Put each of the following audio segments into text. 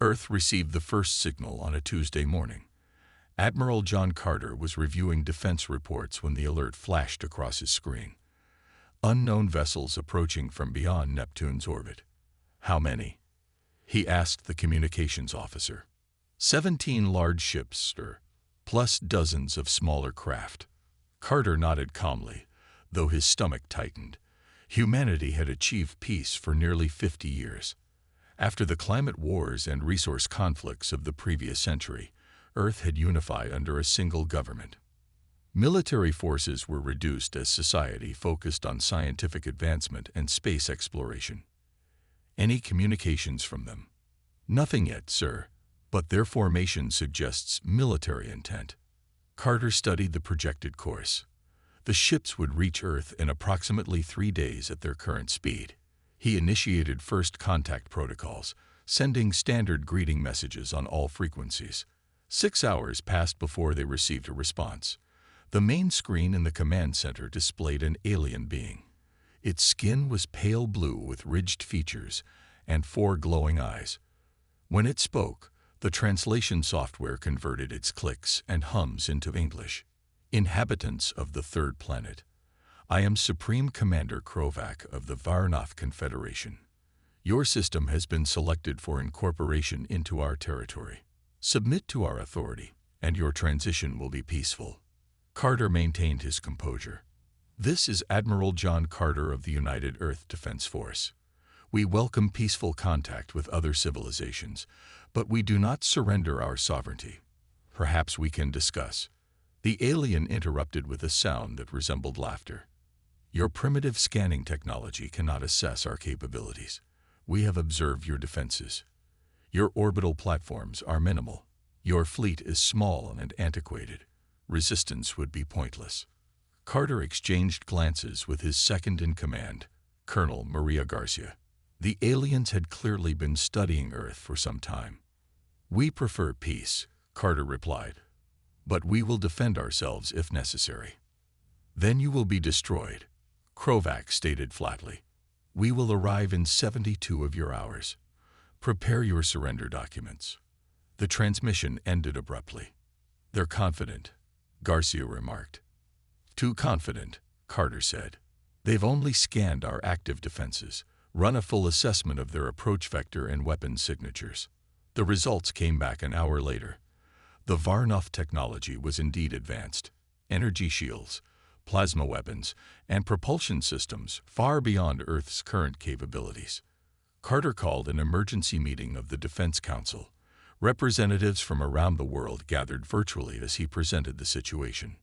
Earth received the first signal on a Tuesday morning. Admiral John Carter was reviewing defense reports when the alert flashed across his screen. Unknown vessels approaching from beyond Neptune's orbit. How many? He asked the communications officer. 17 large ships, sir, plus dozens of smaller craft. Carter nodded calmly, though his stomach tightened. Humanity had achieved peace for nearly 50 years. After the climate wars and resource conflicts of the previous century, Earth had unified under a single government. Military forces were reduced as society focused on scientific advancement and space exploration. Any communications from them? Nothing yet, sir, but their formation suggests military intent. Carter studied the projected course. The ships would reach Earth in approximately 3 days at their current speed. He initiated first contact protocols, sending standard greeting messages on all frequencies. 6 hours passed before they received a response. The main screen in the command center displayed an alien being. Its skin was pale blue with ridged features and 4 glowing eyes. When it spoke, the translation software converted its clicks and hums into English. Inhabitants of the third planet. I am Supreme Commander Krovak of the Varnoth Confederation. Your system has been selected for incorporation into our territory. Submit to our authority, and your transition will be peaceful. Carter maintained his composure. This is Admiral John Carter of the United Earth Defense Force. We welcome peaceful contact with other civilizations, but we do not surrender our sovereignty. Perhaps we can discuss. The alien interrupted with a sound that resembled laughter. Your primitive scanning technology cannot assess our capabilities. We have observed your defenses. Your orbital platforms are minimal. Your fleet is small and antiquated. Resistance would be pointless. Carter exchanged glances with his second-in-command, Colonel Maria Garcia. The aliens had clearly been studying Earth for some time. We prefer peace, Carter replied, but we will defend ourselves if necessary. Then you will be destroyed, Krovak stated flatly. We will arrive in 72 of your hours. Prepare your surrender documents. The transmission ended abruptly. They're confident, Garcia remarked. Too confident, Carter said. They've only scanned our active defenses, run a full assessment of their approach vector and weapon signatures. The results came back an hour later. The Varnoth technology was indeed advanced. Energy shields, plasma weapons, and propulsion systems far beyond Earth's current capabilities. Carter called an emergency meeting of the Defense Council. Representatives from around the world gathered virtually as he presented the situation.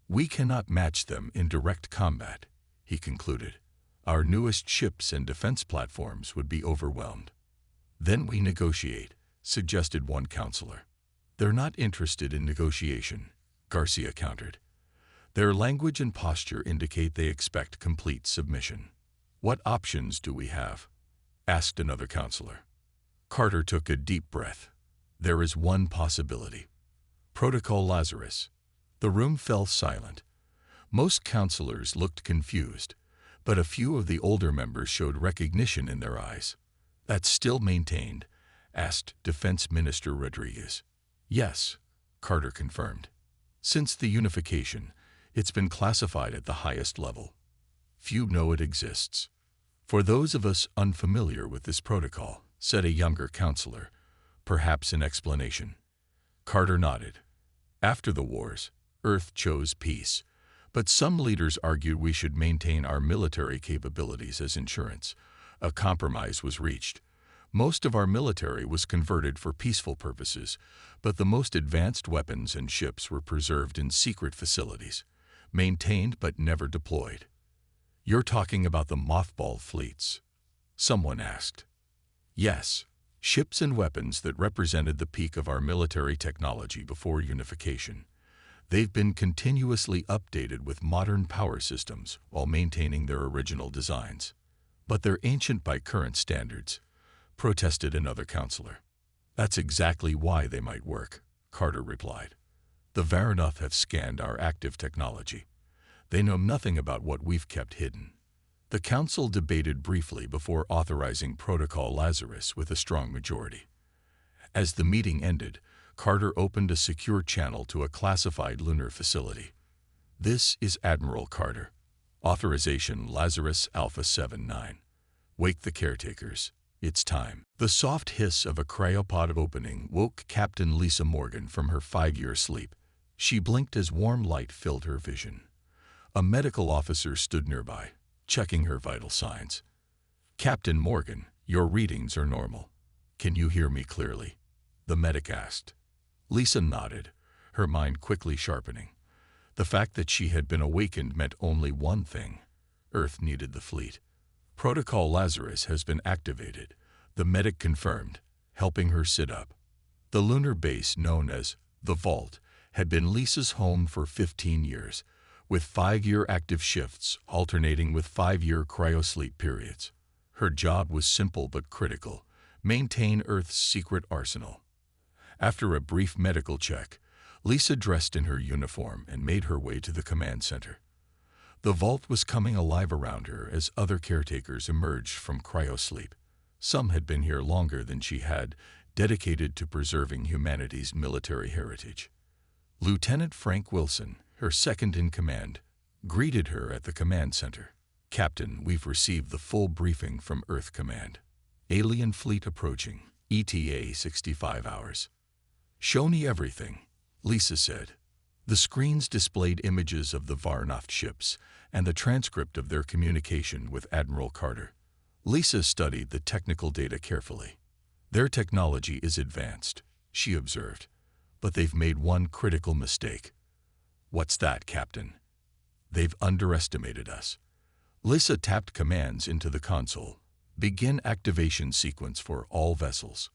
We cannot match them in direct combat, he concluded. Our newest ships and defense platforms would be overwhelmed. Then we negotiate, suggested one counselor. They're not interested in negotiation, Garcia countered. Their language and posture indicate they expect complete submission. What options do we have? Asked another counselor. Carter took a deep breath. There is one possibility. Protocol Lazarus. The room fell silent. Most counselors looked confused, but a few of the older members showed recognition in their eyes. That's still maintained? Asked Defense Minister Rodriguez. Yes, Carter confirmed. Since the unification, it's been classified at the highest level. Few know it exists. For those of us unfamiliar with this protocol, said a younger counselor, perhaps an explanation. Carter nodded. After the wars, Earth chose peace, but some leaders argued we should maintain our military capabilities as insurance. A compromise was reached. Most of our military was converted for peaceful purposes, but the most advanced weapons and ships were preserved in secret facilities, maintained but never deployed. You're talking about the mothball fleets? Someone asked. Yes, ships and weapons that represented the peak of our military technology before unification. They've been continuously updated with modern power systems while maintaining their original designs. But they're ancient by current standards, protested another counselor. That's exactly why they might work, Carter replied. The Varnoth have scanned our active technology. They know nothing about what we've kept hidden. The council debated briefly before authorizing Protocol Lazarus with a strong majority. As the meeting ended, Carter opened a secure channel to a classified lunar facility. "This is Admiral Carter. Authorization Lazarus Alpha 79. Wake the caretakers. It's time." The soft hiss of a cryopod opening woke Captain Lisa Morgan from her 5-year sleep. She blinked as warm light filled her vision. A medical officer stood nearby, checking her vital signs. "Captain Morgan, your readings are normal. Can you hear me clearly?" the medic asked. Lisa nodded, her mind quickly sharpening. The fact that she had been awakened meant only one thing: Earth needed the fleet. "Protocol Lazarus has been activated," the medic confirmed, helping her sit up. The lunar base, known as the Vault, had been Lisa's home for 15 years, with 5-year active shifts alternating with 5-year cryosleep periods. Her job was simple but critical: maintain Earth's secret arsenal. After a brief medical check, Lisa dressed in her uniform and made her way to the command center. The Vault was coming alive around her as other caretakers emerged from cryosleep. Some had been here longer than she had, dedicated to preserving humanity's military heritage. Lieutenant Frank Wilson, her second-in-command, greeted her at the command center. "Captain, we've received the full briefing from Earth Command. Alien fleet approaching, ETA 65 hours. Show me everything," Lisa said. The screens displayed images of the Varnoft ships and the transcript of their communication with Admiral Carter. Lisa studied the technical data carefully. "Their technology is advanced," she observed, "but they've made one critical mistake." "What's that, Captain?" "They've underestimated us." Lisa tapped commands into the console. "Begin activation sequence for all vessels.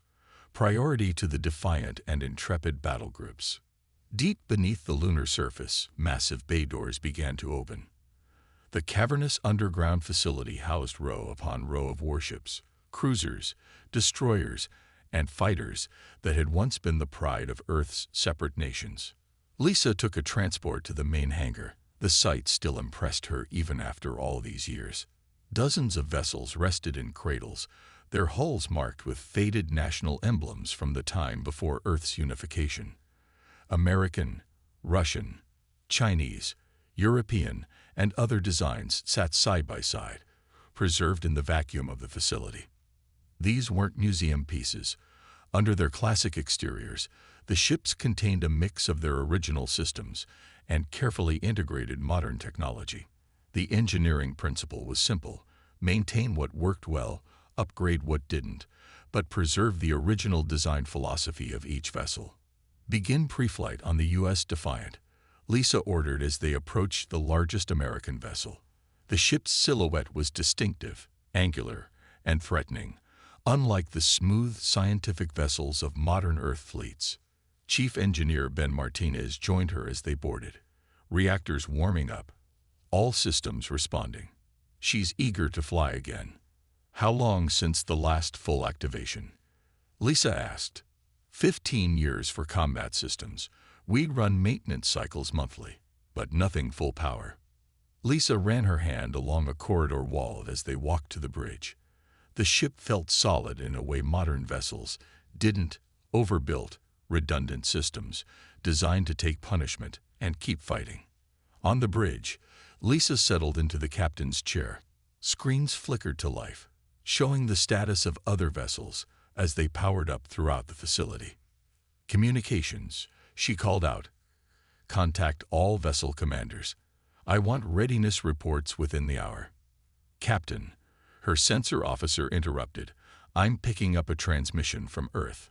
Priority to the Defiant and Intrepid battle groups." Deep beneath the lunar surface, massive bay doors began to open. The cavernous underground facility housed row upon row of warships, cruisers, destroyers, and fighters that had once been the pride of Earth's separate nations. Lisa took a transport to the main hangar. The sight still impressed her even after all these years. Dozens of vessels rested in cradles, their hulls marked with faded national emblems from the time before Earth's unification. American, Russian, Chinese, European, and other designs sat side by side, preserved in the vacuum of the facility. These weren't museum pieces. Under their classic exteriors, the ships contained a mix of their original systems and carefully integrated modern technology. The engineering principle was simple: maintain what worked well, upgrade what didn't, but preserve the original design philosophy of each vessel. "Begin pre-flight on the U.S. Defiant," Lisa ordered as they approached the largest American vessel. The ship's silhouette was distinctive, angular, and threatening, unlike the smooth, scientific vessels of modern Earth fleets. Chief Engineer Ben Martinez joined her as they boarded, reactors warming up, all systems responding. "She's eager to fly again." "How long since the last full activation?" Lisa asked. 15 years for combat systems. We'd run maintenance cycles monthly, but nothing full power." Lisa ran her hand along a corridor wall as they walked to the bridge. The ship felt solid in a way modern vessels didn't: overbuilt, redundant systems, designed to take punishment and keep fighting. On the bridge, Lisa settled into the captain's chair. Screens flickered to life, showing the status of other vessels as they powered up throughout the facility. "Communications," she called out. "Contact all vessel commanders. I want readiness reports within the hour." "Captain," her sensor officer interrupted, "I'm picking up a transmission from Earth.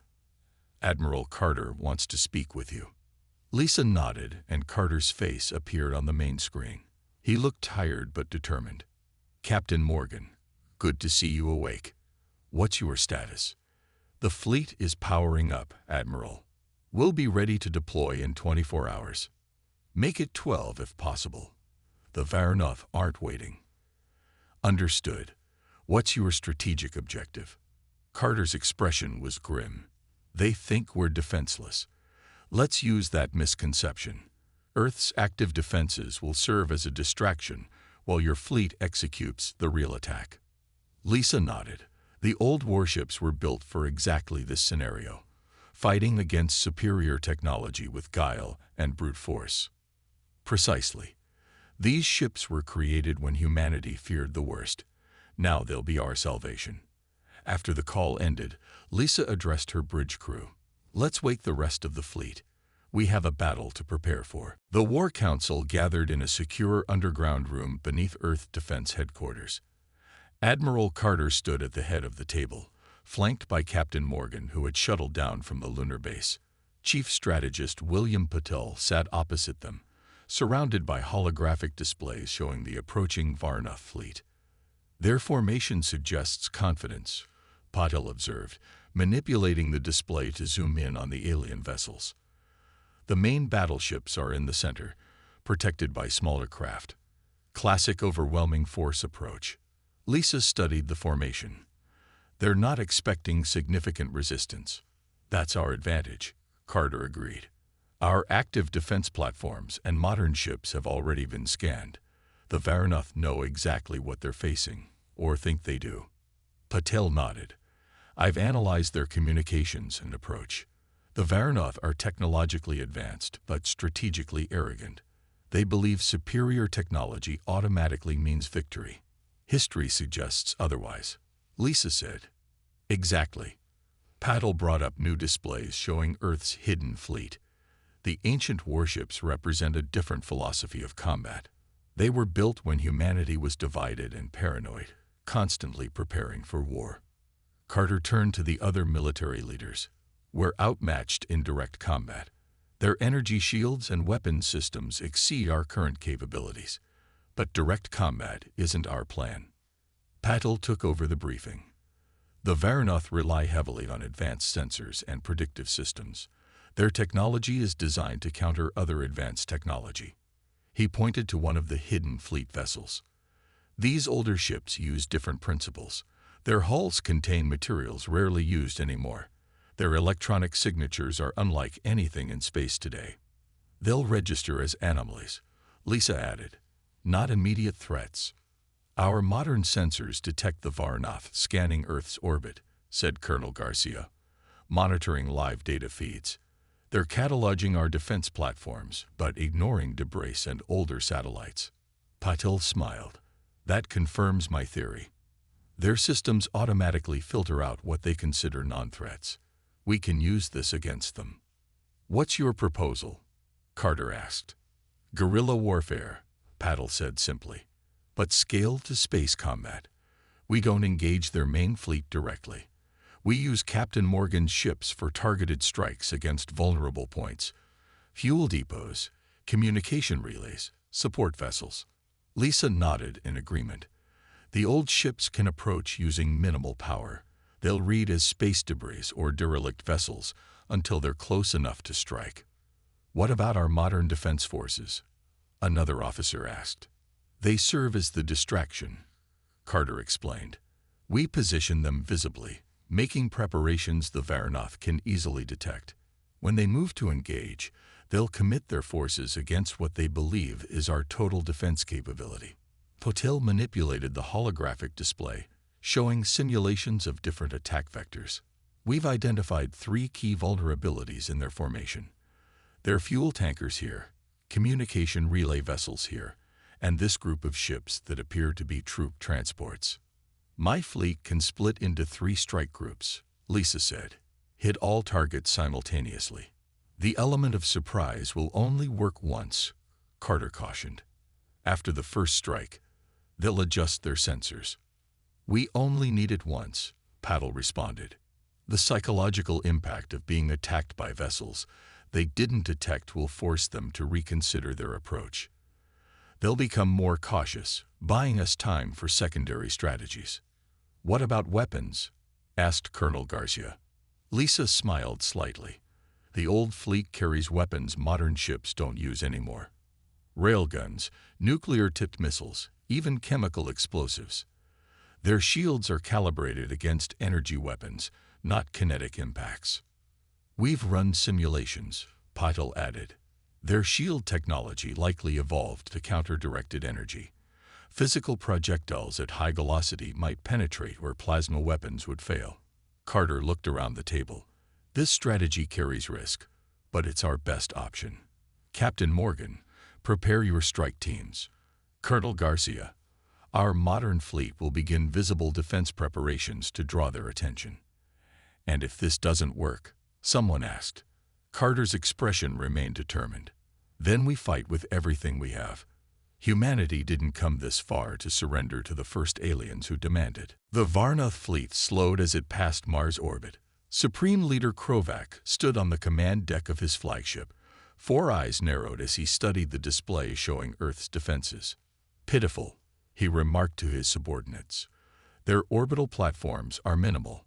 Admiral Carter wants to speak with you." Lisa nodded, and Carter's face appeared on the main screen. He looked tired but determined. "Captain Morgan, good to see you awake. What's your status?" "The fleet is powering up, Admiral. We'll be ready to deploy in 24 hours. Make it 12 if possible. The Varnoft aren't waiting." "Understood. What's your strategic objective?" Carter's expression was grim. "They think we're defenseless. Let's use that misconception. Earth's active defenses will serve as a distraction while your fleet executes the real attack." Lisa nodded. The old warships were built for exactly this scenario. fighting against superior technology with guile and brute force. Precisely. These ships were created when humanity feared the worst. Now they'll be our salvation. After the call ended, Lisa addressed her bridge crew. Let's wake the rest of the fleet. We have a battle to prepare for. The War Council gathered in a secure underground room beneath Earth Defense Headquarters. Admiral Carter stood at the head of the table, flanked by Captain Morgan, who had shuttled down from the lunar base. Chief Strategist William Patel sat opposite them, surrounded by holographic displays showing the approaching Varna fleet. Their formation suggests confidence, Patel observed, manipulating the display to zoom in on the alien vessels. The main battleships are in the center, protected by smaller craft. Classic overwhelming force approach. Lisa studied the formation. They're not expecting significant resistance. That's our advantage, Carter agreed. Our active defense platforms and modern ships have already been scanned. The Varnoth know exactly what they're facing, or think they do. Patel nodded. I've analyzed their communications and approach. The Varnoth are technologically advanced, but strategically arrogant. They believe superior technology automatically means victory. History suggests otherwise, Lisa said. Exactly. Patel brought up new displays showing Earth's hidden fleet. The ancient warships represent a different philosophy of combat. They were built when humanity was divided and paranoid, constantly preparing for war. Carter turned to the other military leaders. We're outmatched in direct combat. Their energy shields and weapons systems exceed our current capabilities. But direct combat isn't our plan. Patel took over the briefing. The Varnoth rely heavily on advanced sensors and predictive systems. Their technology is designed to counter other advanced technology. He pointed to one of the hidden fleet vessels. These older ships use different principles. Their hulls contain materials rarely used anymore. Their electronic signatures are unlike anything in space today. They'll register as anomalies, Lisa added, not immediate threats. Our modern sensors detect the Varnoth scanning Earth's orbit, said Colonel Garcia, monitoring live data feeds. They're cataloging our defense platforms, but ignoring debris and older satellites. Patel smiled. That confirms my theory. Their systems automatically filter out what they consider non-threats. We can use this against them. What's your proposal? Carter asked. Guerrilla warfare, Patel said simply, but scaled to space combat. We don't engage their main fleet directly. We use Captain Morgan's ships for targeted strikes against vulnerable points, fuel depots, communication relays, support vessels. Lisa nodded in agreement. The old ships can approach using minimal power. They'll read as space debris or derelict vessels until they're close enough to strike. What about our modern defense forces? Another officer asked. They serve as the distraction, Carter explained. We position them visibly, making preparations the Varnoth can easily detect. When they move to engage, they'll commit their forces against what they believe is our total defense capability. Patel manipulated the holographic display, showing simulations of different attack vectors. We've identified 3 key vulnerabilities in their formation. Their fuel tankers here, communication relay vessels here, and this group of ships that appear to be troop transports. My fleet can split into 3 strike groups, Lisa said. Hit all targets simultaneously. The element of surprise will only work once, Carter cautioned. After the first strike, they'll adjust their sensors. We only need it once, Patel responded. The psychological impact of being attacked by vessels they didn't detect will force them to reconsider their approach. They'll become more cautious, buying us time for secondary strategies. What about weapons? Asked Colonel Garcia. Lisa smiled slightly. The old fleet carries weapons modern ships don't use anymore. Railguns, nuclear-tipped missiles, even chemical explosives. Their shields are calibrated against energy weapons, not kinetic impacts. We've run simulations, Patel added. Their shield technology likely evolved to counter directed energy. Physical projectiles at high velocity might penetrate where plasma weapons would fail. Carter looked around the table. This strategy carries risk, but it's our best option. Captain Morgan, prepare your strike teams. Colonel Garcia, our modern fleet will begin visible defense preparations to draw their attention. And if this doesn't work, someone asked. Carter's expression remained determined. Then we fight with everything we have. Humanity didn't come this far to surrender to the first aliens who demanded. The Varnoth fleet slowed as it passed Mars orbit. Supreme Leader Krovac stood on the command deck of his flagship. 4 eyes narrowed as he studied the display showing Earth's defenses. Pitiful, he remarked to his subordinates. Their orbital platforms are minimal.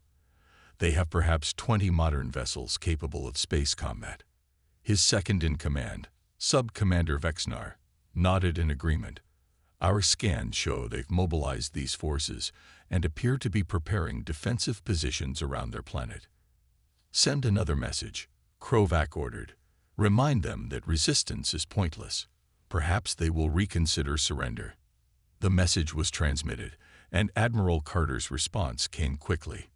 They have perhaps 20 modern vessels capable of space combat. His second-in-command, Sub-Commander Vexnar, nodded in agreement. Our scans show they've mobilized these forces and appear to be preparing defensive positions around their planet. Send another message, Krovac ordered. Remind them that resistance is pointless. Perhaps they will reconsider surrender. The message was transmitted, and Admiral Carter's response came quickly.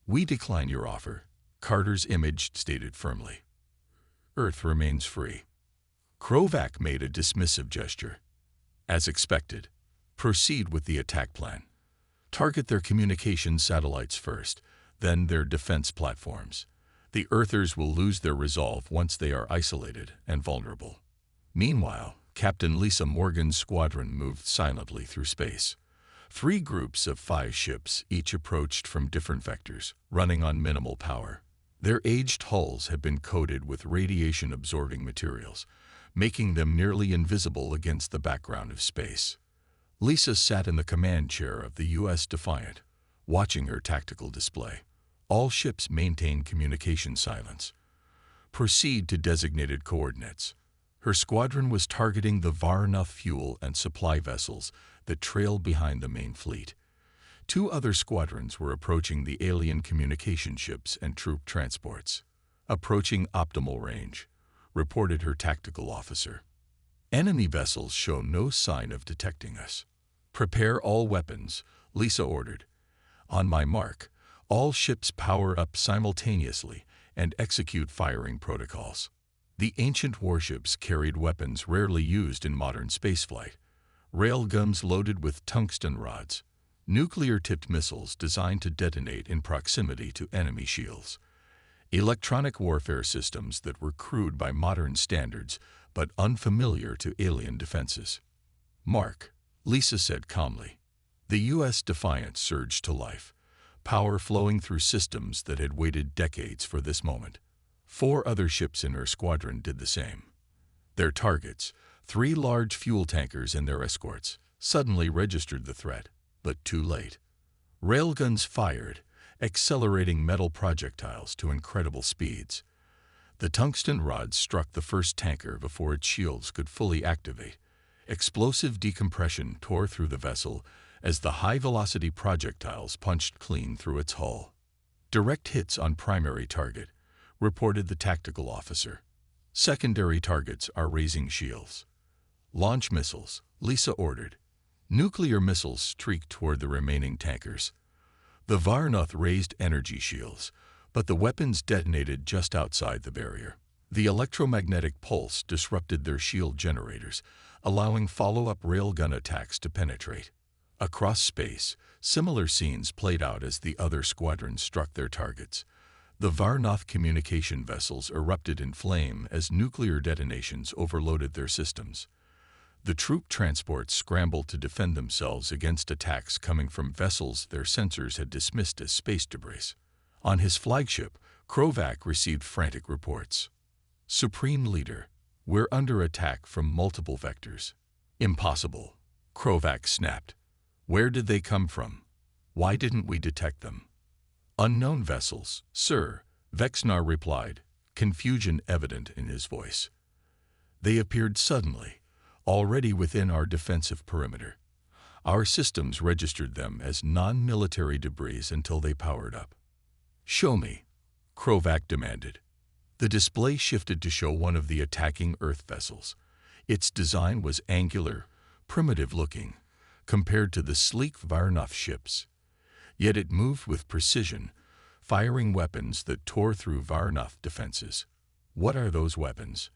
We decline your offer, Carter's image stated firmly. Earth remains free. Krovac made a dismissive gesture. As expected, proceed with the attack plan. Target their communication satellites first, then their defense platforms. The Earthers will lose their resolve once they are isolated and vulnerable. Meanwhile, Captain Lisa Morgan's squadron moved silently through space. 3 groups of 5 ships each approached from different vectors, running on minimal power. Their aged hulls had been coated with radiation-absorbing materials, making them nearly invisible against the background of space. Lisa sat in the command chair of the U.S. Defiant, watching her tactical display. All ships maintain communication silence. Proceed to designated coordinates. Her squadron was targeting the Varnoth fuel and supply vessels that trailed behind the main fleet. 2 other squadrons were approaching the alien communication ships and troop transports. Approaching optimal range, reported her tactical officer. Enemy vessels show no sign of detecting us. Prepare all weapons, Lisa ordered. On my mark, all ships power up simultaneously and execute firing protocols. The ancient warships carried weapons rarely used in modern spaceflight. Railguns loaded with tungsten rods, nuclear-tipped missiles designed to detonate in proximity to enemy shields. Electronic warfare systems that were crude by modern standards but unfamiliar to alien defenses. Mark, Lisa said calmly. The U.S. Defiant surged to life, power flowing through systems that had waited decades for this moment. 4 other ships in her squadron did the same. Their targets, 3 large fuel tankers and their escorts, suddenly registered the threat, but too late. Railguns fired, accelerating metal projectiles to incredible speeds. The tungsten rods struck the first tanker before its shields could fully activate. Explosive decompression tore through the vessel as the high-velocity projectiles punched clean through its hull. Direct hits on primary target, reported the tactical officer. Secondary targets are raising shields. Launch missiles, Lisa ordered. Nuclear missiles streaked toward the remaining tankers. The Varnoth raised energy shields, but the weapons detonated just outside the barrier. The electromagnetic pulse disrupted their shield generators, allowing follow-up railgun attacks to penetrate. Across space, similar scenes played out as the other squadrons struck their targets. The Varnoth communication vessels erupted in flame as nuclear detonations overloaded their systems. The troop transports scrambled to defend themselves against attacks coming from vessels their sensors had dismissed as space debris. On his flagship, Krovac received frantic reports. Supreme Leader, we're under attack from multiple vectors. Impossible, Krovac snapped. Where did they come from? Why didn't we detect them? Unknown vessels, sir, Vexnar replied, confusion evident in his voice. They appeared suddenly, already within our defensive perimeter. Our systems registered them as non-military debris until they powered up. Show me, Krovac demanded. The display shifted to show one of the attacking Earth vessels. Its design was angular, primitive-looking, compared to the sleek Varnoth ships. Yet it moved with precision, firing weapons that tore through Varnoth defenses. "What are those weapons?"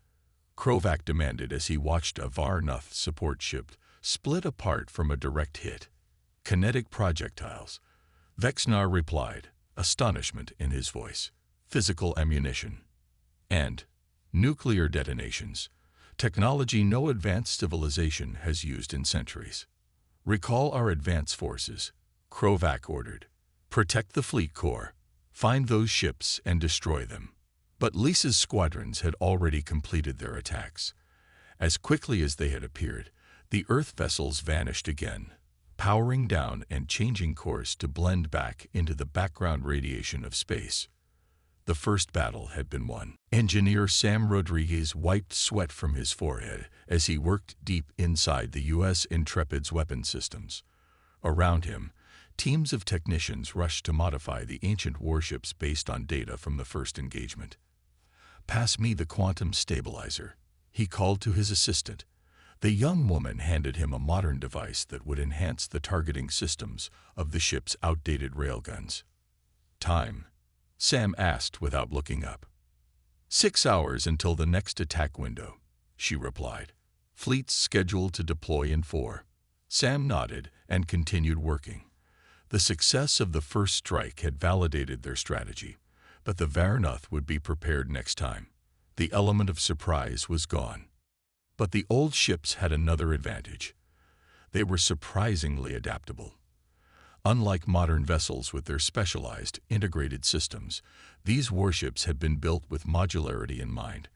Krovac demanded as he watched a Varnoth support ship split apart from a direct hit. "Kinetic projectiles," Vexnar replied, astonishment in his voice. "Physical ammunition. And nuclear detonations. Technology no advanced civilization has used in centuries." "Recall our advance forces," Krovac ordered. "Protect the fleet core. Find those ships and destroy them." But Lisa's squadrons had already completed their attacks. As quickly as they had appeared, the Earth vessels vanished again, powering down and changing course to blend back into the background radiation of space. The first battle had been won. Engineer Sam Rodriguez wiped sweat from his forehead as he worked deep inside the U.S. Intrepid's weapon systems. Around him, teams of technicians rushed to modify the ancient warships based on data from the first engagement. "Pass me the quantum stabilizer," he called to his assistant. The young woman handed him a modern device that would enhance the targeting systems of the ship's outdated railguns. "Time?" Sam asked without looking up. 6 hours until the next attack window," she replied. "Fleets scheduled to deploy in 4. Sam nodded and continued working. The success of the first strike had validated their strategy, but the Varnoth would be prepared next time. The element of surprise was gone. But the old ships had another advantage. They were surprisingly adaptable. Unlike modern vessels with their specialized, integrated systems, these warships had been built with modularity in mind.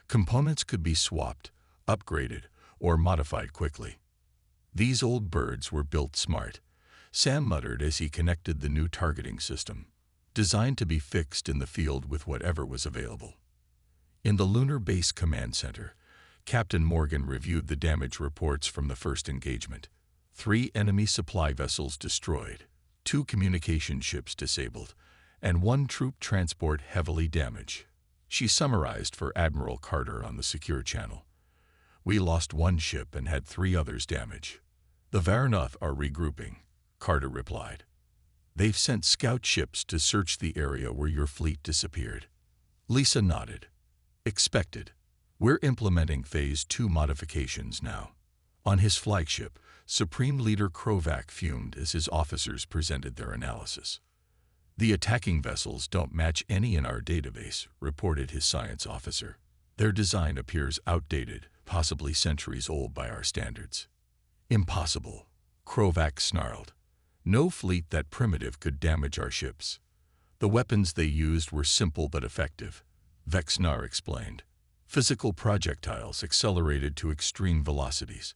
Components could be swapped, upgraded, or modified quickly. These old birds were built smart, Sam muttered as he connected the new targeting system, designed to be fixed in the field with whatever was available. In the Lunar Base Command Center, Captain Morgan reviewed the damage reports from the first engagement. 3 enemy supply vessels destroyed, 2 communication ships disabled, and 1 troop transport heavily damaged. She summarized for Admiral Carter on the secure channel. "We lost 1 ship and had 3 others damaged." "The Varnoth are regrouping," Carter replied. "They've sent scout ships to search the area where your fleet disappeared." Lisa nodded. "Expected. We're implementing Phase 2 modifications now." On his flagship, Supreme Leader Krovac fumed as his officers presented their analysis. "The attacking vessels don't match any in our database," reported his science officer. "Their design appears outdated, possibly centuries old by our standards." "Impossible," Krovac snarled. "No fleet that primitive could damage our ships." "The weapons they used were simple but effective," Vexnar explained. "Physical projectiles accelerated to extreme velocities.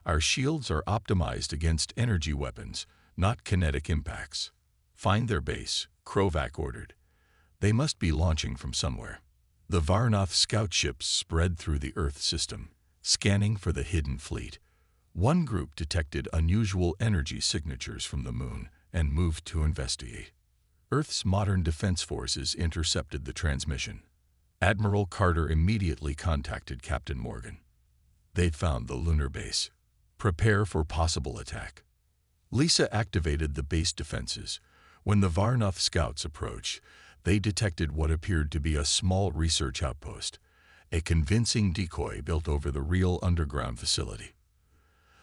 Our shields are optimized against energy weapons, not kinetic impacts." "Find their base," Krovac ordered. "They must be launching from somewhere." The Varnoth scout ships spread through the Earth system, scanning for the hidden fleet. One group detected unusual energy signatures from the moon and moved to investigate. Earth's modern defense forces intercepted the transmission. Admiral Carter immediately contacted Captain Morgan. They'd found the lunar base. Prepare for possible attack. Lisa activated the base defenses. When the Varnoth scouts approached, they detected what appeared to be a small research outpost, a convincing decoy built over the real underground facility.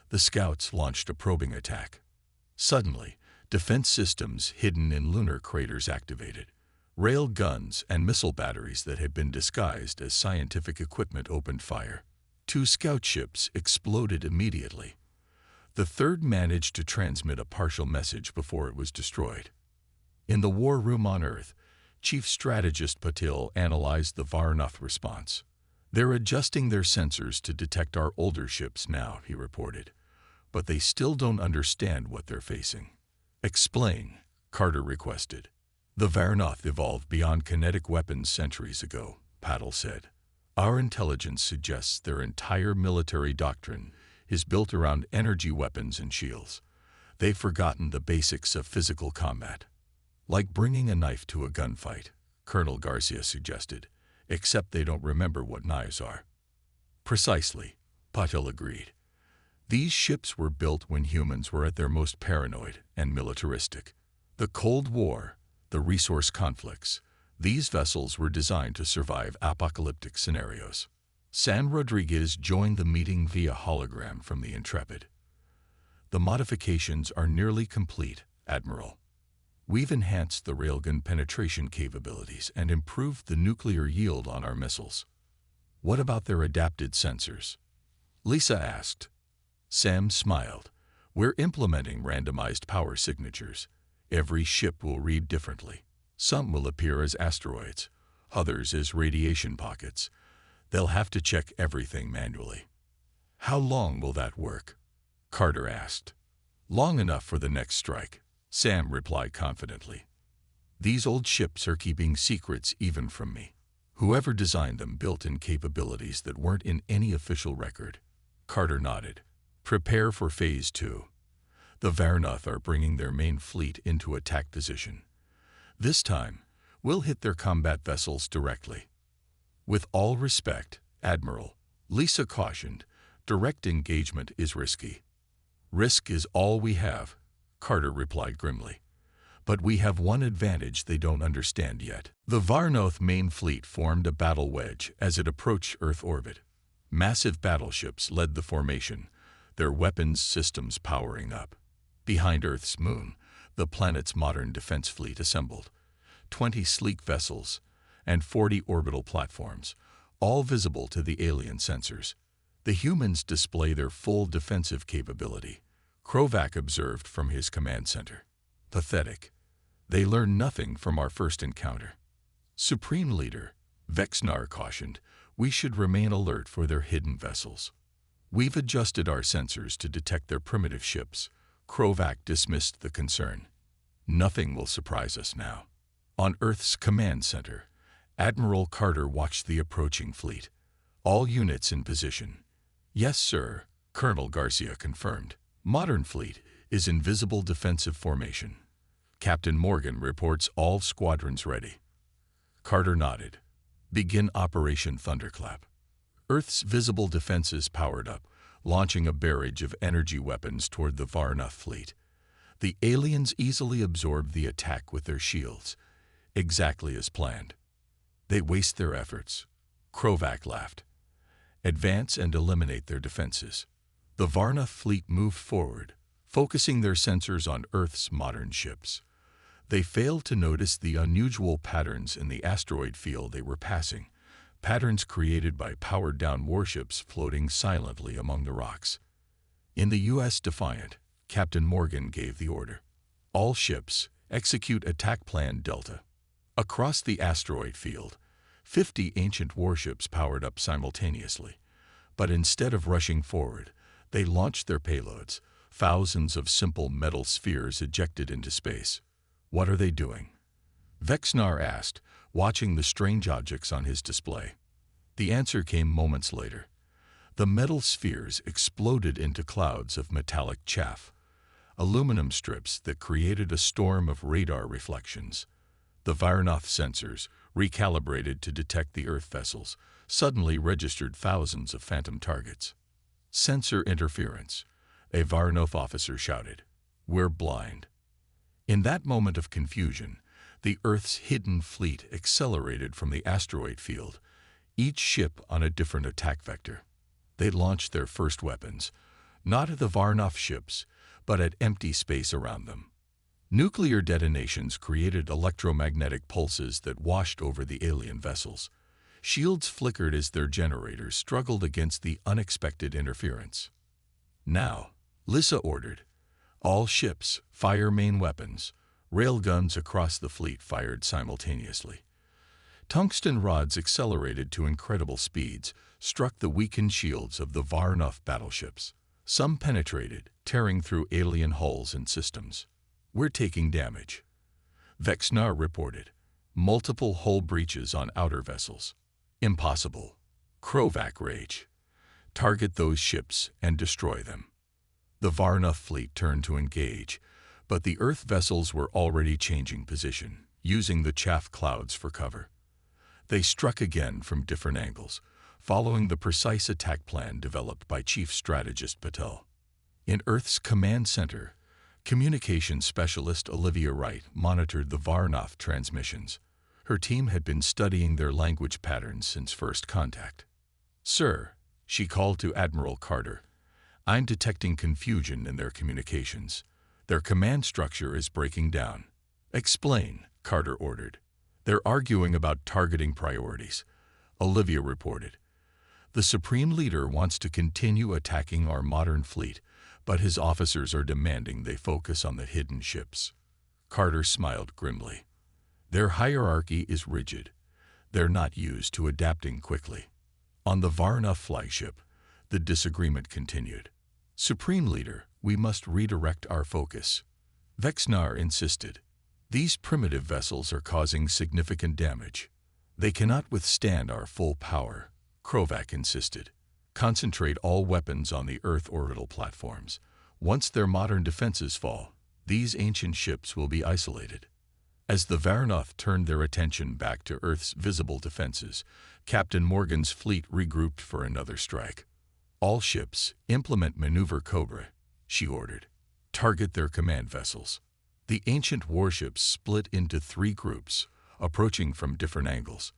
The scouts launched a probing attack. Suddenly, defense systems hidden in lunar craters activated. Rail guns and missile batteries that had been disguised as scientific equipment opened fire. 2 scout ships exploded immediately. The third managed to transmit a partial message before it was destroyed. In the war room on Earth, Chief Strategist Patil analyzed the Varnoth response. "They're adjusting their sensors to detect our older ships now," he reported. "But they still don't understand what they're facing." "Explain," Carter requested. "The Varnoth evolved beyond kinetic weapons centuries ago," Patil said. "Our intelligence suggests their entire military doctrine is built around energy weapons and shields. They've forgotten the basics of physical combat." "Like bringing a knife to a gunfight," Colonel Garcia suggested, "except they don't remember what knives are." "Precisely," Patil agreed. "These ships were built when humans were at their most paranoid and militaristic. The Cold War, the resource conflicts. These vessels were designed to survive apocalyptic scenarios. San Rodriguez joined the meeting via hologram from the Intrepid. The modifications are nearly complete, Admiral. We've enhanced the railgun penetration capabilities and improved the nuclear yield on our missiles. What about their adapted sensors? Lisa asked. Sam smiled. We're implementing randomized power signatures. Every ship will read differently. Some will appear as asteroids, others as radiation pockets. They'll have to check everything manually. How long will that work? Carter asked. Long enough for the next strike, Sam replied confidently. These old ships are keeping secrets even from me. Whoever designed them built in capabilities that weren't in any official record. Carter nodded. Prepare for Phase 2. The Varnoth are bringing their main fleet into attack position. This time, we'll hit their combat vessels directly. With all respect, Admiral, Lisa cautioned, direct engagement is risky. Risk is all we have, Carter replied grimly. But we have one advantage they don't understand yet. The Varnoth main fleet formed a battle wedge as it approached Earth orbit. Massive battleships led the formation, their weapons systems powering up. Behind Earth's moon, the planet's modern defense fleet assembled. 20 sleek vessels and 40 orbital platforms, all visible to the alien sensors. The humans display their full defensive capability, Krovac observed from his command center. Pathetic. They learned nothing from our first encounter. Supreme Leader, Vexnar cautioned, we should remain alert for their hidden vessels. We've adjusted our sensors to detect their primitive ships. Krovac dismissed the concern. Nothing will surprise us now. On Earth's command center, Admiral Carter watched the approaching fleet. All units in position. Yes, sir, Colonel Garcia confirmed. Modern fleet is in visible defensive formation. Captain Morgan reports all squadrons ready. Carter nodded. Begin Operation Thunderclap. Earth's visible defenses powered up, launching a barrage of energy weapons toward the Varnoth fleet. The aliens easily absorbed the attack with their shields, exactly as planned. They waste their efforts. Krovac laughed. Advance and eliminate their defenses. The Varnoth fleet moved forward, focusing their sensors on Earth's modern ships. They failed to notice the unusual patterns in the asteroid field they were passing, patterns created by powered-down warships floating silently among the rocks. In the U.S. Defiant, Captain Morgan gave the order. All ships, execute Attack Plan Delta. Across the asteroid field, 50 ancient warships powered up simultaneously. But instead of rushing forward, they launched their payloads, thousands of simple metal spheres ejected into space. What are they doing? Vexnar asked, watching the strange objects on his display. The answer came moments later. The metal spheres exploded into clouds of metallic chaff, aluminum strips that created a storm of radar reflections. The Varnoth sensors, recalibrated to detect the Earth vessels, suddenly registered thousands of phantom targets. Sensor interference, a Varnoth officer shouted. We're blind. In that moment of confusion, the Earth's hidden fleet accelerated from the asteroid field, each ship on a different attack vector. They launched their first weapons, not at the Varnoth ships, but at empty space around them. Nuclear detonations created electromagnetic pulses that washed over the alien vessels. Shields flickered as their generators struggled against the unexpected interference. Now, Lisa ordered, all ships fire main weapons. Railguns across the fleet fired simultaneously. Tungsten rods accelerated to incredible speeds, struck the weakened shields of the Varnoth battleships. Some penetrated, tearing through alien hulls and systems. We're taking damage. Vexnar reported. Multiple hull breaches on outer vessels. Impossible. Krovac rage. Target those ships and destroy them. The Varnoth fleet turned to engage, but the Earth vessels were already changing position, using the chaff clouds for cover. They struck again from different angles, following the precise attack plan developed by Chief Strategist Patel. In Earth's command center, Communications specialist Olivia Wright monitored the Varnoff transmissions. Her team had been studying their language patterns since first contact. "Sir," she called to Admiral Carter, "I'm detecting confusion in their communications. Their command structure is breaking down." "Explain," Carter ordered. "They're arguing about targeting priorities," Olivia reported. "The Supreme Leader wants to continue attacking our modern fleet, but his officers are demanding they focus on the hidden ships." Carter smiled grimly. "Their hierarchy is rigid. They're not used to adapting quickly." On the Varnoff flagship, the disagreement continued. "Supreme Leader, we must redirect our focus," Vexnar insisted. "These primitive vessels are causing significant damage. They cannot withstand our full power," Krovac insisted. "Concentrate all weapons on the Earth orbital platforms. Once their modern defenses fall, these ancient ships will be isolated." As the Varnoff turned their attention back to Earth's visible defenses, Captain Morgan's fleet regrouped for another strike. "All ships, implement Maneuver Cobra," she ordered. "Target their command vessels." The ancient warships split into 3 groups, approaching from different angles.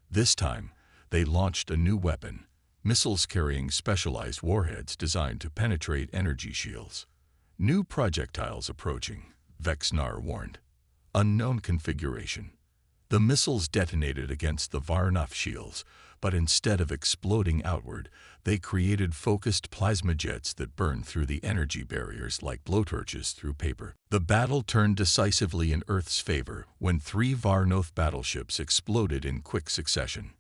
This time, they launched a new weapon, missiles carrying specialized warheads designed to penetrate energy shields. "New projectiles approaching," Vexnar warned. "Unknown configuration." The missiles detonated against the Varnoff shields, but instead of exploding outward, they created focused plasma jets that burned through the energy barriers like blowtorches through paper. The battle turned decisively in Earth's favor when 3 Varnoff battleships exploded in quick succession.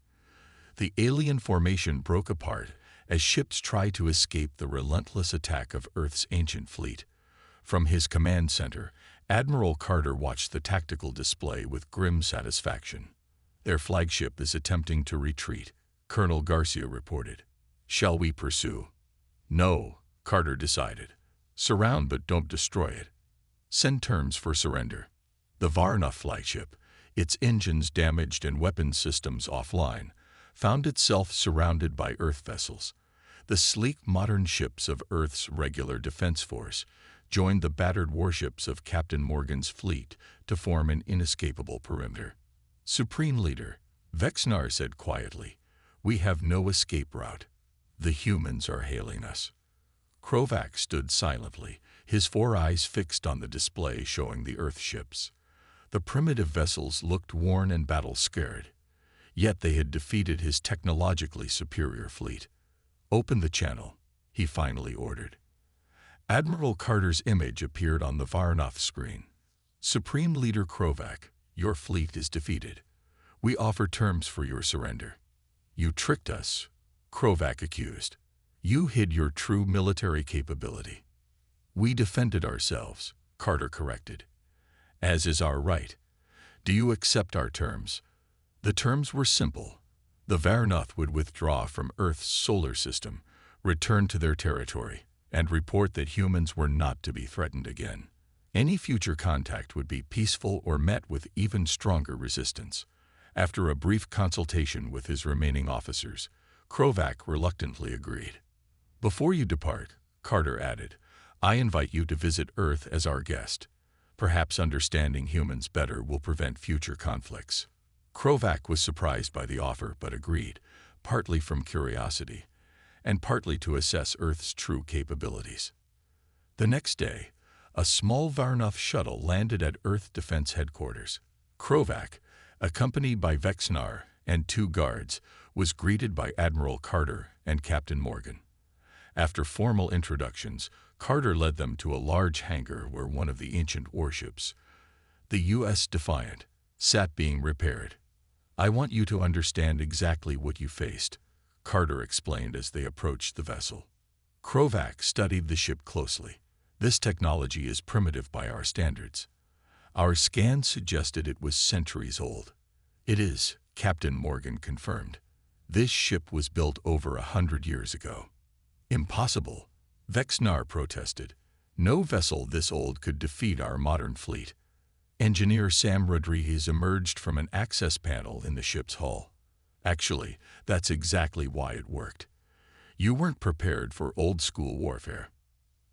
The alien formation broke apart as ships tried to escape the relentless attack of Earth's ancient fleet. From his command center, Admiral Carter watched the tactical display with grim satisfaction. "Their flagship is attempting to retreat," Colonel Garcia reported. "Shall we pursue?" "No," Carter decided. "Surround but don't destroy it. Send terms for surrender." The Varnoff flagship, its engines damaged and weapons systems offline, found itself surrounded by Earth vessels. The sleek modern ships of Earth's regular defense force joined the battered warships of Captain Morgan's fleet to form an inescapable perimeter. "Supreme Leader," Vexnar said quietly, "we have no escape route. The humans are hailing us." Krovac stood silently, his 4 eyes fixed on the display showing the Earth ships. The primitive vessels looked worn and battle-scared, yet they had defeated his technologically superior fleet. "Open the channel," he finally ordered. Admiral Carter's image appeared on the Varnoff screen. "Supreme Leader Krovac, your fleet is defeated. We offer terms for your surrender." "You tricked us," Krovac accused. "You hid your true military capability." "We defended ourselves," Carter corrected. "As is our right. Do you accept our terms?" The terms were simple. The Varnoff would withdraw from Earth's solar system, return to their territory, and report that humans were not to be threatened again. Any future contact would be peaceful or met with even stronger resistance. After a brief consultation with his remaining officers, Krovac reluctantly agreed. "Before you depart," Carter added, "I invite you to visit Earth as our guest. Perhaps understanding humans better will prevent future conflicts." Krovac was surprised by the offer but agreed, partly from curiosity, and partly to assess Earth's true capabilities. The next day, a small Varnoff shuttle landed at Earth Defense Headquarters. Krovac, accompanied by Vexnar and 2 guards, was greeted by Admiral Carter and Captain Morgan. After formal introductions, Carter led them to a large hangar where one of the ancient warships, the U.S. Defiant, sat being repaired. "I want you to understand exactly what you faced," Carter explained as they approached the vessel. Krovac studied the ship closely. "This technology is primitive by our standards. Our scans suggested it was centuries old." "It is," Captain Morgan confirmed. "This ship was built over 100 years ago." "Impossible," Vexnar protested. "No vessel this old could defeat our modern fleet." Engineer Sam Rodriguez emerged from an access panel in the ship's hull. "Actually, that's exactly why it worked. You weren't prepared for old-school warfare."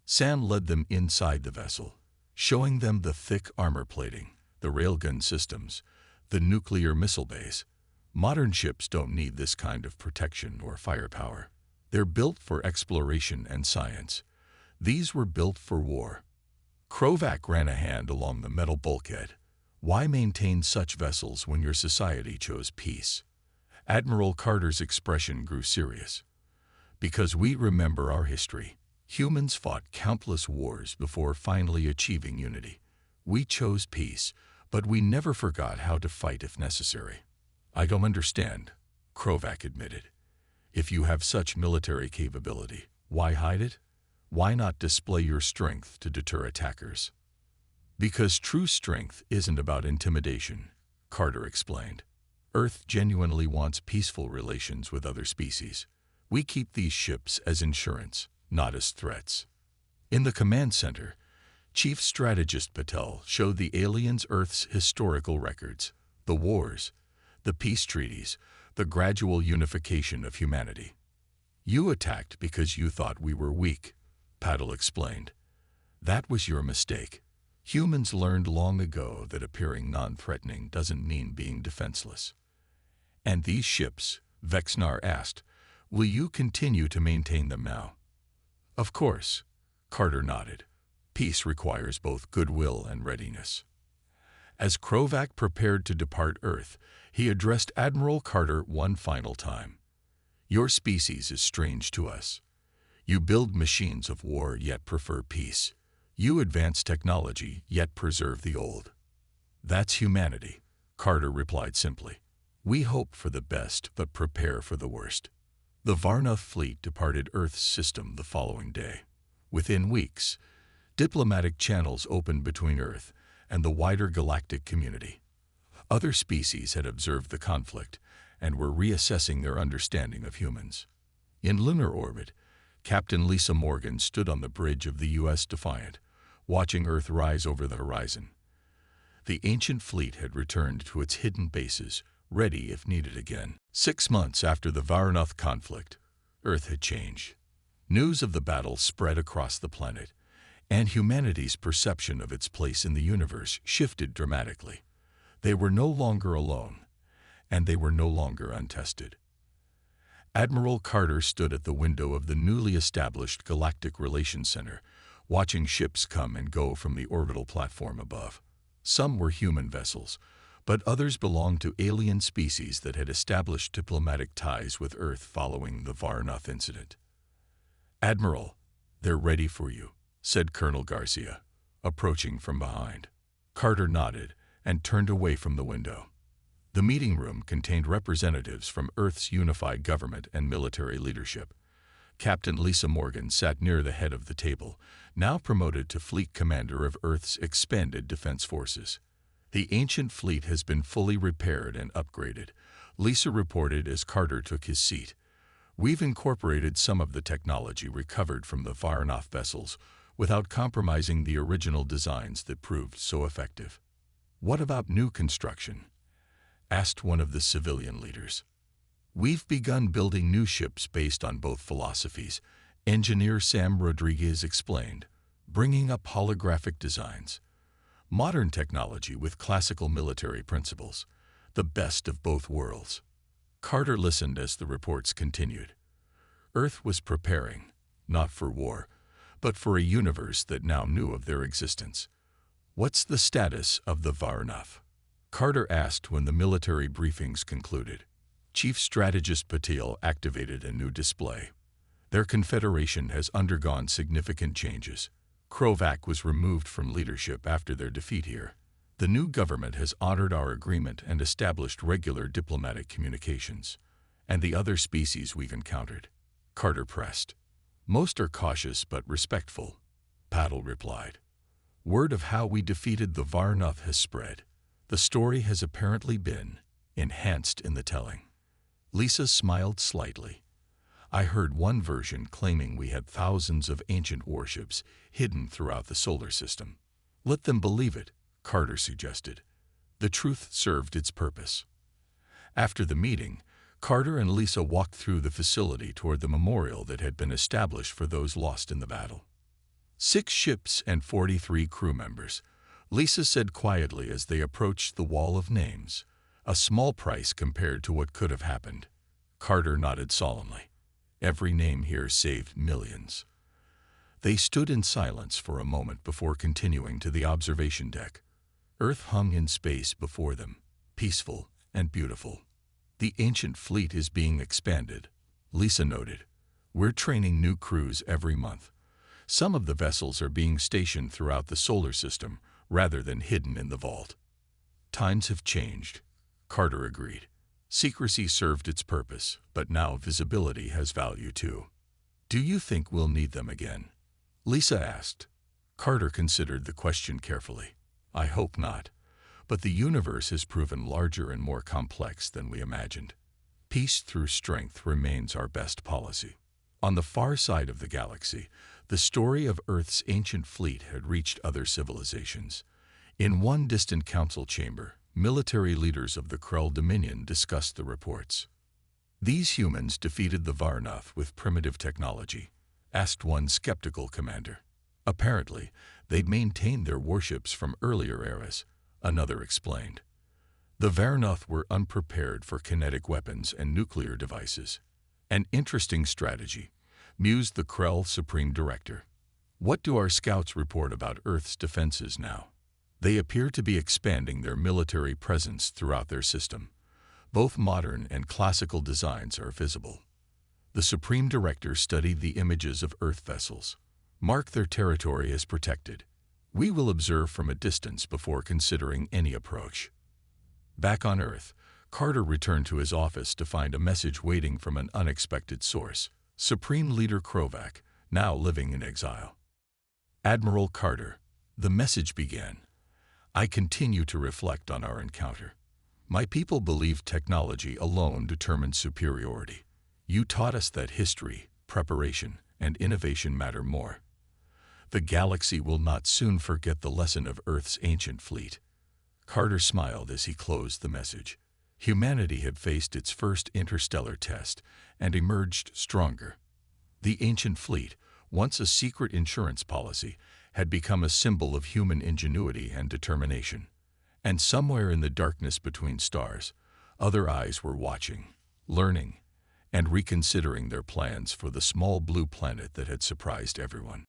Sam led them inside the vessel. showing them the thick armor plating, the railgun systems, the nuclear missile base. Modern ships don't need this kind of protection or firepower. They're built for exploration and science. These were built for war. Krovac ran a hand along the metal bulkhead. Why maintain such vessels when your society chose peace? Admiral Carter's expression grew serious. Because we remember our history. Humans fought countless wars before finally achieving unity. We chose peace, but we never forgot how to fight if necessary. I don't understand, Krovac admitted. If you have such military capability, why hide it? Why not display your strength to deter attackers? Because true strength isn't about intimidation, Carter explained. Earth genuinely wants peaceful relations with other species. We keep these ships as insurance, not as threats. In the command center, Chief Strategist Patel showed the aliens Earth's historical records, the wars, the peace treaties, the gradual unification of humanity. You attacked because you thought we were weak, Patel explained. That was your mistake. Humans learned long ago that appearing non-threatening doesn't mean being defenseless. And these ships, Vexnar asked, will you continue to maintain them now? Of course, Carter nodded. Peace requires both goodwill and readiness. As Krovac prepared to depart Earth, he addressed Admiral Carter one final time. Your species is strange to us. You build machines of war yet prefer peace. You advance technology yet preserve the old. That's humanity, Carter replied simply. We hope for the best but prepare for the worst. The Varnoth fleet departed Earth's system the following day. Within weeks, diplomatic channels opened between Earth and the wider galactic community. Other species had observed the conflict and were reassessing their understanding of humans. In lunar orbit, Captain Lisa Morgan stood on the bridge of the U.S. Defiant, watching Earth rise over the horizon. The ancient fleet had returned to its hidden bases, ready if needed again. 6 months after the Varnoth conflict, Earth had changed. News of the battle spread across the planet, and humanity's perception of its place in the universe shifted dramatically. They were no longer alone, and they were no longer untested. Admiral Carter stood at the window of the newly established Galactic Relations Center, watching ships come and go from the orbital platform above. Some were human vessels, but others belonged to alien species that had established diplomatic ties with Earth following the Varnoth incident. Admiral, they're ready for you, said Colonel Garcia, approaching from behind. Carter nodded and turned away from the window. The meeting room contained representatives from Earth's unified government and military leadership. Captain Lisa Morgan sat near the head of the table, now promoted to fleet commander of Earth's expanded defense forces. The ancient fleet has been fully repaired and upgraded, Lisa reported as Carter took his seat. We've incorporated some of the technology recovered from the Varnoth vessels without compromising the original designs that proved so effective. What about new construction? Asked one of the civilian leaders. We've begun building new ships based on both philosophies, engineer Sam Rodriguez explained, bringing up holographic designs. Modern technology with classical military principles, the best of both worlds. Carter listened as the reports continued. Earth was preparing, not for war, but for a universe that now knew of their existence. What's the status of the Varnoth? Carter asked when the military briefings concluded. Chief Strategist Patel activated a new display. Their confederation has undergone significant changes. Krovac was removed from leadership after their defeat here. The new government has honored our agreement and established regular diplomatic communications. And the other species we've encountered? Carter pressed. Most are cautious but respectful, Patel replied. Word of how we defeated the Varnoth has spread. The story has apparently been enhanced in the telling. Lisa smiled slightly. I heard one version claiming we had thousands of ancient warships hidden throughout the solar system. Let them believe it, Carter suggested. The truth served its purpose. After the meeting, Carter and Lisa walked through the facility toward the memorial that had been established for those lost in the battle. 6 ships and 43 crew members, Lisa said quietly as they approached the wall of names. A small price compared to what could have happened. Carter nodded solemnly. Every name here saved millions. They stood in silence for a moment before continuing to the observation deck. Earth hung in space before them, peaceful and beautiful. The ancient fleet is being expanded, Lisa noted. We're training new crews every month. Some of the vessels are being stationed throughout the solar system rather than hidden in the vault. Times have changed, Carter agreed. Secrecy served its purpose, but now visibility has value too. Do you think we'll need them again? Lisa asked. Carter considered the question carefully. I hope not, but the universe has proven larger and more complex than we imagined. Peace through strength remains our best policy. On the far side of the galaxy, the story of Earth's ancient fleet had reached other civilizations. In one distant council chamber, military leaders of the Krell Dominion discussed the reports. These humans defeated the Varnoth with primitive technology, asked one skeptical commander. Apparently, they'd maintained their warships from earlier eras, another explained. The Varnoth were unprepared for kinetic weapons and nuclear devices. An interesting strategy, mused the Krell Supreme Director. What do our scouts report about Earth's defenses now? They appear to be expanding their military presence throughout their system. Both modern and classical designs are visible. The Supreme Director studied the images of Earth vessels. Mark their territory as protected. We will observe from a distance before considering any approach. Back on Earth, Carter returned to his office to find a message waiting from an unexpected source. Supreme Leader Krovac, now living in exile. Admiral Carter, the message began. I continue to reflect on our encounter. My people believe technology alone determines superiority. You taught us that history, preparation, and innovation matter more. The galaxy will not soon forget the lesson of Earth's ancient fleet. Carter smiled as he closed the message. Humanity had faced its first interstellar test and emerged stronger. The ancient fleet, once a secret insurance policy, had become a symbol of human ingenuity and determination. And somewhere in the darkness between stars, other eyes were watching, learning, and reconsidering their plans for the small blue planet that had surprised everyone.